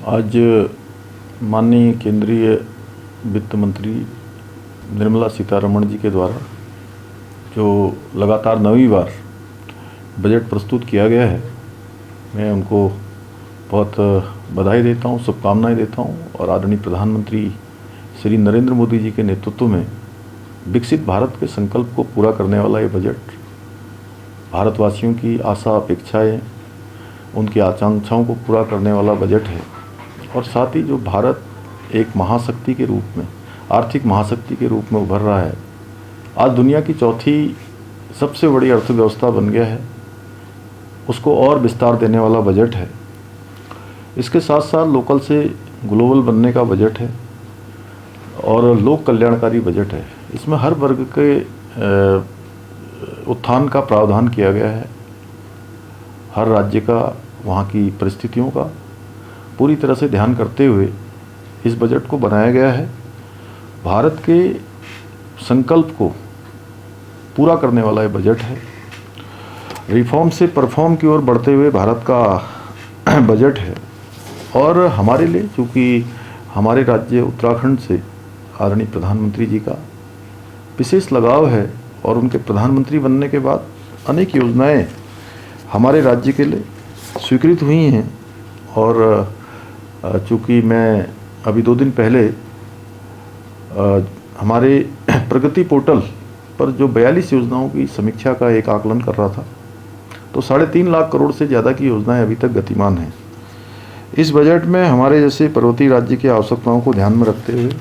आज माननीय केंद्रीय वित्त मंत्री निर्मला सीतारमण जी के द्वारा जो लगातार 9वीं बार बजट प्रस्तुत किया गया है, मैं उनको बहुत बधाई देता हूँ, शुभकामनाएं देता हूँ। और आदरणीय प्रधानमंत्री श्री नरेंद्र मोदी जी के नेतृत्व में विकसित भारत के संकल्प को पूरा करने वाला ये बजट भारतवासियों की आशा अपेक्षाएं, उनकी आकांक्षाओं को पूरा करने वाला बजट है। और साथ ही जो भारत एक महाशक्ति के रूप में, आर्थिक महाशक्ति के रूप में उभर रहा है, आज दुनिया की चौथी सबसे बड़ी अर्थव्यवस्था बन गया है, उसको और विस्तार देने वाला बजट है। इसके साथ साथ लोकल से ग्लोबल बनने का बजट है और लोक कल्याणकारी बजट है। इसमें हर वर्ग के उत्थान का प्रावधान किया गया है। हर राज्य का, वहाँ की परिस्थितियों का पूरी तरह से ध्यान करते हुए इस बजट को बनाया गया है। भारत के संकल्प को पूरा करने वाला ये बजट है। रिफॉर्म से परफॉर्म की ओर बढ़ते हुए भारत का बजट है। और हमारे लिए, चूँकि हमारे राज्य उत्तराखंड से आदरणीय प्रधानमंत्री जी का विशेष लगाव है और उनके प्रधानमंत्री बनने के बाद अनेक योजनाएं हमारे राज्य के लिए स्वीकृत हुई हैं। और चूँकि मैं अभी 2 दिन पहले हमारे प्रगति पोर्टल पर जो 42 योजनाओं की समीक्षा का एक आकलन कर रहा था, तो 3.5 लाख करोड़ से ज़्यादा की योजनाएं अभी तक गतिमान हैं। इस बजट में हमारे जैसे पर्वतीय राज्य की आवश्यकताओं को ध्यान में रखते हुए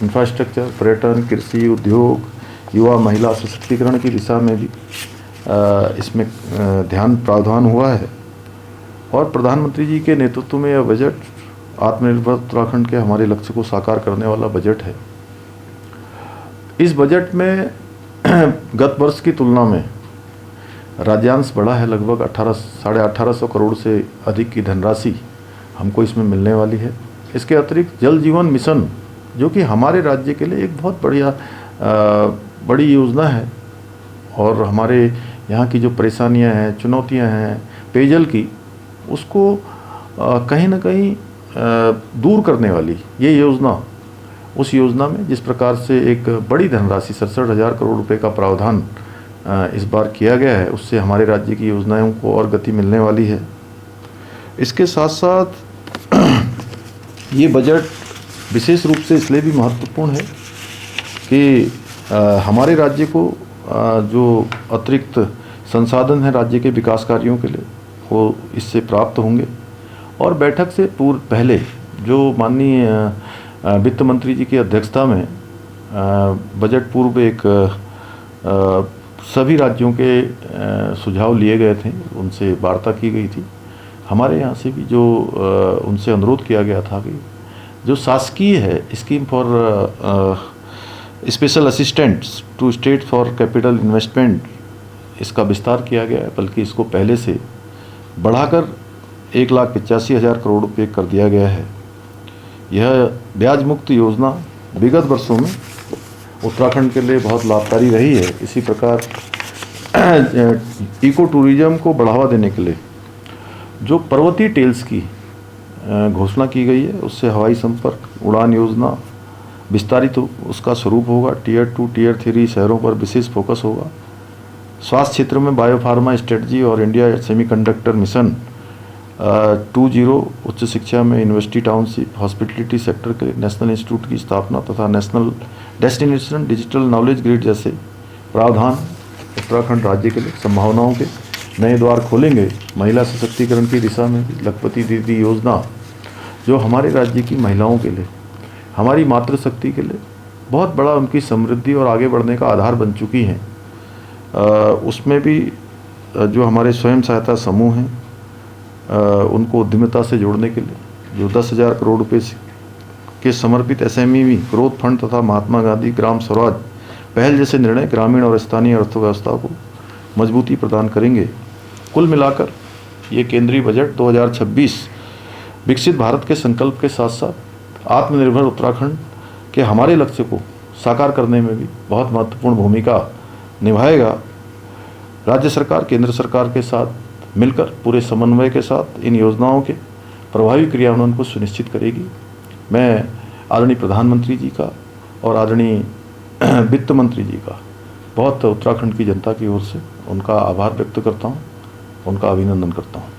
इंफ्रास्ट्रक्चर, पर्यटन, कृषि, उद्योग, युवा महिला सशक्तिकरण की दिशा में भी इसमें ध्यान प्रावधान हुआ है। और प्रधानमंत्री जी के नेतृत्व में यह बजट आत्मनिर्भर उत्तराखंड के हमारे लक्ष्य को साकार करने वाला बजट है। इस बजट में गत वर्ष की तुलना में राज्यांश बढ़ा है। लगभग 1850 करोड़ से अधिक की धनराशि हमको इसमें मिलने वाली है। इसके अतिरिक्त जल जीवन मिशन, जो कि हमारे राज्य के लिए एक बहुत बड़ी योजना है और हमारे यहाँ की जो परेशानियाँ हैं, चुनौतियाँ हैं पेयजल की, उसको कहीं ना कहीं दूर करने वाली ये योजना, उस योजना में जिस प्रकार से एक बड़ी धनराशि 67,000 करोड़ रुपए का प्रावधान इस बार किया गया है, उससे हमारे राज्य की योजनाओं को और गति मिलने वाली है। इसके साथ साथ ये बजट विशेष रूप से इसलिए भी महत्वपूर्ण है कि हमारे राज्य को जो अतिरिक्त संसाधन है राज्य के विकास कार्यों के लिए, वो इससे प्राप्त होंगे। और बैठक से पहले जो माननीय वित्त मंत्री जी की अध्यक्षता में बजट पूर्व एक सभी राज्यों के सुझाव लिए गए थे, उनसे वार्ता की गई थी। हमारे यहाँ से भी जो उनसे अनुरोध किया गया था कि जो शासकीय है scheme for special assistants to state for capital investment, इसका विस्तार किया गया है, बल्कि इसको पहले से बढ़ाकर 1,85,000 करोड़ रुपये कर दिया गया है। यह ब्याज मुक्त योजना विगत वर्षों में उत्तराखंड के लिए बहुत लाभकारी रही है। इसी प्रकार इको टूरिज्म को बढ़ावा देने के लिए जो पर्वतीय टेल्स की घोषणा की गई है, उससे हवाई संपर्क उड़ान योजना विस्तारित उसका स्वरूप होगा। टियर 2, टियर 3 शहरों पर विशेष फोकस होगा। स्वास्थ्य क्षेत्र में बायोफार्मा स्ट्रेटजी और इंडिया सेमीकंडक्टर मिशन 2.0, उच्च शिक्षा में यूनिवर्सिटी टाउनशिप, हॉस्पिटलिटी सेक्टर के नेशनल इंस्टीट्यूट की स्थापना तथा national destination digital knowledge grid जैसे प्रावधान उत्तराखंड राज्य के लिए संभावनाओं के नए द्वार खोलेंगे। महिला सशक्तिकरण की दिशा में भी लखपति दीदी योजना, जो हमारे राज्य की महिलाओं के लिए, हमारी मातृशक्ति के लिए बहुत बड़ा उनकी समृद्धि और आगे बढ़ने का आधार बन चुकी हैं। उसमें भी जो हमारे स्वयं सहायता समूह हैं, उनको उद्यमिता से जोड़ने के लिए जो 10,000 करोड़ रुपये के समर्पित SME ग्रोथ फंड तथा महात्मा गांधी ग्राम स्वराज पहल जैसे निर्णय ग्रामीण और स्थानीय अर्थव्यवस्था को मजबूती प्रदान करेंगे। कुल मिलाकर ये केंद्रीय बजट 2026 विकसित भारत के संकल्प के साथ साथ आत्मनिर्भर उत्तराखंड के हमारे लक्ष्य को साकार करने में भी बहुत महत्वपूर्ण भूमिका निभाएगा। राज्य सरकार केंद्र सरकार के साथ मिलकर पूरे समन्वय के साथ इन योजनाओं के प्रभावी क्रियान्वयन को सुनिश्चित करेगी। मैं आदरणीय प्रधानमंत्री जी का और आदरणीय वित्त मंत्री जी का बहुत उत्तराखंड की जनता की ओर से उनका आभार व्यक्त करता हूँ, उनका अभिनंदन करता हूँ।